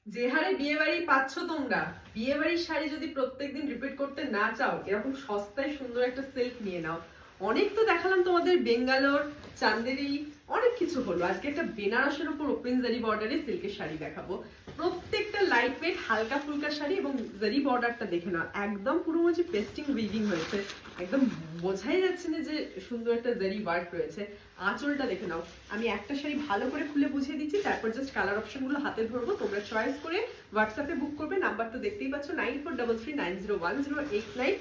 যে হারে বিয়ে বাড়ি পাচ্ছ তোমরা, বিয়ে বাড়ির শাড়ি যদি প্রত্যেকদিন রিপিট করতে না চাও, এরকম সস্তায় সুন্দর একটা সিল্ক নিয়ে নাও। অনেক তো দেখালাম তোমাদের বেঙ্গালোর, চান্দেরি, অনেক কিছু হলো। আজকে একটা বেনারসের উপর ওপেন জারি বর্ডারে সিল্কের শাড়ি দেখাবো। প্রত্যেকটা লাইট ওয়েট হালকা ফুলকা শাড়ি, এবং জারি বর্ডারটা দেখে নাও, একদম পুরো হচ্ছে পেস্টিং উইভিং হয়েছে। একদম বোঝাই যাচ্ছে না যে সুন্দর একটা জারি ওয়ার্ক রয়েছে। আঁচলটা দেখে নাও। আমি একটা শাড়ি ভালো করে খুলে বুঝিয়ে দিচ্ছি, তারপর জাস্ট কালার অপশনগুলো হাতে ধরবো, তোমরা চয়েস করে হোয়াটসঅ্যাপে বুক করবে। নাম্বার তো দেখতেই পাচ্ছ 9433901089।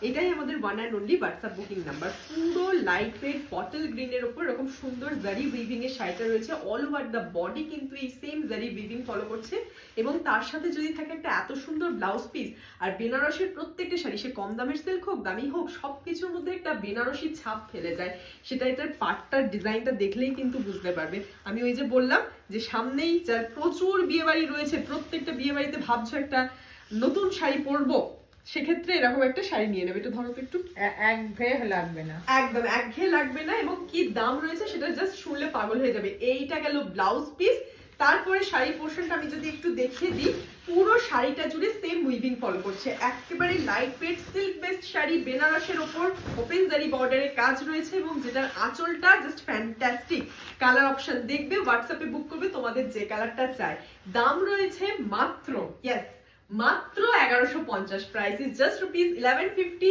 এটাই আমাদের one and only WhatsApp booking number. পুরো লাইট ওয়েট বটল গ্রিনের উপর এরকম সুন্দর জারি উইভিং এর শাড়িটা রয়েছে। অল ওভার দ্য বডি কিন্তু এই সেম জারি উইভিং ফলো করছে, এবং তার সাথে যদি থাকে একটা এত সুন্দর ব্লাউজ পিস। আর বেনারসের প্রত্যেকটা শাড়ি, সে কম দামের সিল্ক হোক দামি হোক, সবকিছুর মধ্যে একটা বেনারসি ছাপ ফেলে যায়। সেটা এটার পাটটার ডিজাইনটা দেখলেই কিন্তু বুঝতে পারবে। আমি ওই যে বললাম যে সামনেই যার প্রচুর বিয়ে বাড়ি রয়েছে, প্রত্যেকটা বিয়ে বাড়িতে ভাবছো একটা নতুন শাড়ি পরবো, সেক্ষেত্রে এরকম একটা শাড়ি নিয়ে নেবে। এটা ধরো তো একটু, একঘেয়ে লাগবে না, একদম একঘেয়ে লাগবে না, এবং কি দাম রয়েছে সেটা জাস্ট শুনলে পাগল হয়ে যাবে। এইটা গেল ব্লাউজ পিস। তারপরে শাড়ি পোর্শনটা আমি যদি একটু দেখিয়ে দিই, পুরো শাড়িটা জুড়ে সেম উইভিং ফলো করছে। একেবারে light weight silk based sari, বেনারসের ওপর ওপেন জারি বর্ডারের কাজ রয়েছে, এবং যেটার আঁচলটা জাস্ট ফ্যান্টাস্টিক। কালার অপশন দেখবে, হোয়াটসঅ্যাপে বুক করবে তোমাদের যে কালারটা চাই। দাম রয়েছে মাত্র, ইয়েস, মাত্র 1150। Price is just ₹1150।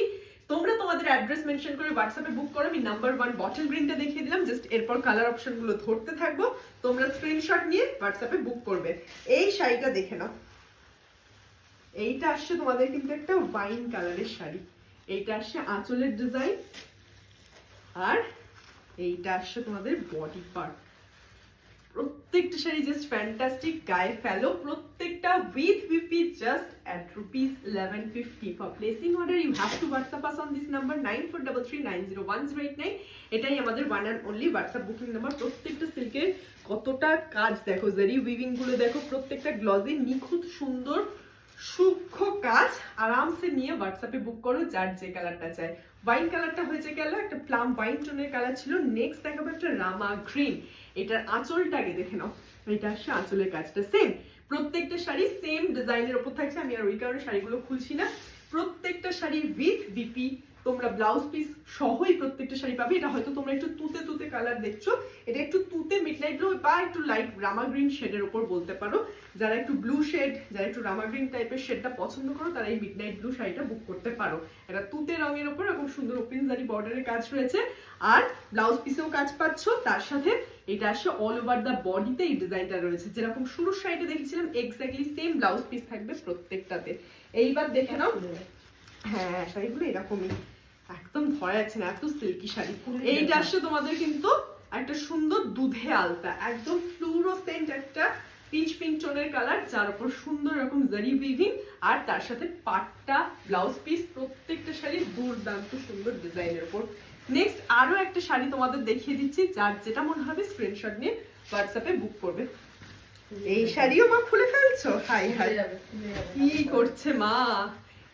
তোমরা তোমাদের অ্যাড্রেস মেনশন করে হোয়াটসঅ্যাপে বুক করো। আমি নাম্বার 1 বটল গ্রিনটা দেখিয়ে দিলাম, জাস্ট এরপর কালার অপশনগুলো ধরতে থাকবো, তোমরা স্ক্রিনশট নিয়ে হোয়াটসঅ্যাপে বুক করবে। এই শাড়িটা দেখে নাও। এইটা আসছে তোমাদের কিন্তু একটা ওয়াইন কালারের শাড়ি। এইটা আসছে আঁচলের ডিজাইন, আর এইটা আসছে তোমাদের বডি পার্ট। প্রত্যেকটা শাড়ি জাস্ট ফ্যান্টাস্টিক, গায়ে ফেলো। প্রত্যেকটা with BP just at ₹1150. For placing order you have to WhatsApp us on this number 9433901089. এটাই আমাদের one and only WhatsApp booking number. প্রত্যেকটা সিল্কের কতটা কাজ দেখো, জারি উইভিং গুলো দেখো, প্রত্যেকটা গ্লজি নিখুঁত সুন্দর সূক্ষ্ম কাজ। আরামসে নিয়ে হোয়াটসঅ্যাপে বুক করো যার যে কালারটা চাই। ওয়াইন কালারটা হয়েছে গেল, একটা প্লাম ওয়াইন টোনের কালার ছিল। নেক্সট দেখাবো একটা রামা গ্রিন। এটার আঁচলটাকে দেখে নাও। এটা আসছে আঁচলের কাজটা সেম। প্রত্যেকটা শাড়ি সেম ডিজাইনের উপর থাকছে। আমি আর ওই কারণে শাড়িগুলো খুলছি না। প্রত্যেকটা শাড়ি উইথ বিপি, তোমরা ব্লাউজ পিস সহই প্রত্যেকটা শাড়ি পাবে। এটা হয়তো তোমরা একটু তুতে তুতে কালার দেখছো, এটা একটু তুতে মিডনাইট ব্লু বা একটু লাইট রামা গ্রিন শেডের উপর বলতে পারো। যারা একটু ব্লু শেড, যারা একটু রামা গ্রিন টাইপের শেডটা পছন্দ করো, তারা এই মিডনাইট ব্লু শাড়িটা বুক করতে পারো। এটা তুতে রঙের উপর এরকম সুন্দর ওপেন জারি বর্ডারের কাজ রয়েছে, আর ব্লাউজ পিসেও কাজ পাচ্ছ। তার সাথে এটা আসছে অল ওভার দা বডিতে এই ডিজাইনটা রয়েছে। যেরকম শুরুর শাড়িটা দেখেছিলাম এক্স্যাক্টলি সেম ব্লাউজ পিস থাকবে প্রত্যেকটাতে। এইবার দেখে নাও। হ্যাঁ, শাড়িগুলো এরকমই, একদম ধরা যাচ্ছে না, এত সিল্কি শাড়ি। এইটা আসছে তোমাদের কিন্তু একটা সুন্দর দুধে আলতা, একদম ফ্লুরোসেন্ট একটা পিচ পিঙ্ক টোনের কালার, যার উপর সুন্দর এরকম জারি উইভিং, আর তার সাথে পাট্টা ব্লাউজ পিস। প্রত্যেকটা শাড়ি দুর্দান্ত সুন্দর ডিজাইনের উপর। নেক্সট আরো একটা শাড়ি তোমাদের দেখিয়ে দিচ্ছি, যার যেটা মনে হবে স্ক্রিনশট নিয়ে হোয়াটসঅ্যাপে বুক করবে। এই শাড়িও মা খুলে ফেলছো? হাই হাই, কি করছে মা।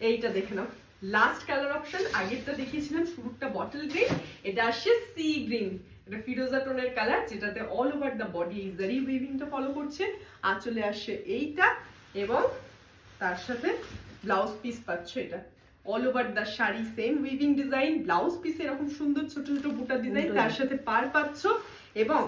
এইটা দেখে নাও, লাস্ট কালার অপশন। আগেরটা দেখিয়েছিলাম শুরুটা বটল গ্রিন, এটা আসছে সি গ্রিন। এটা ফিরোজা টোনের কালার, যেটাতে অল ওভার দা বডি এই জারি উইভিংটা ফলো করছে। আঁচলে আসছে এইটা, এবং তার সাথে ব্লাউজ পিস পাচ্ছ। এটা all over the sari same weaving design, blouse পিসে এরকম সুন্দর ছোট ছোট বুটা ডিজাইন, তার সাথে পার পাচ্ছ। এবং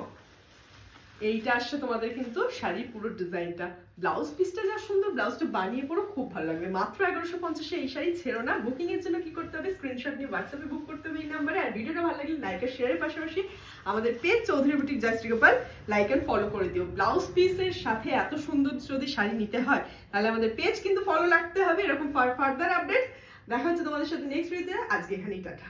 এইটা আসছে তোমাদের কিন্তু শাড়ির পুরো ডিজাইনটা। ব্লাউজ পিসটা যা সুন্দর, ব্লাউজটা বানিয়ে পরো, খুব ভালো লাগবে। মাত্র 1150 এই শাড়ি ছেড়ো না। বুকিং এর জন্য কি করতে হবে? স্ক্রিনশট নিয়ে হোয়াটসঅ্যাপে বুক করতে হবে এই নাম্বারে। আর ভিডিওটা ভালো লাগলে লাইক আর শেয়ারের পাশাপাশি আমাদের পেজ চৌধুরী বুটিক জাস্টি গোপাল লাইক এন্ড ফলো করে দিও। ব্লাউজ পিসের সাথে এত সুন্দর যদি শাড়ি নিতে হয়, তাহলে আমাদের পেজ কিন্তু ফলো রাখতে হবে। এরকম ফার্দার আপডেট দেখা হচ্ছে তোমাদের সাথে নেক্সট ভিডিওতে। আজকে এখানেই টাটা।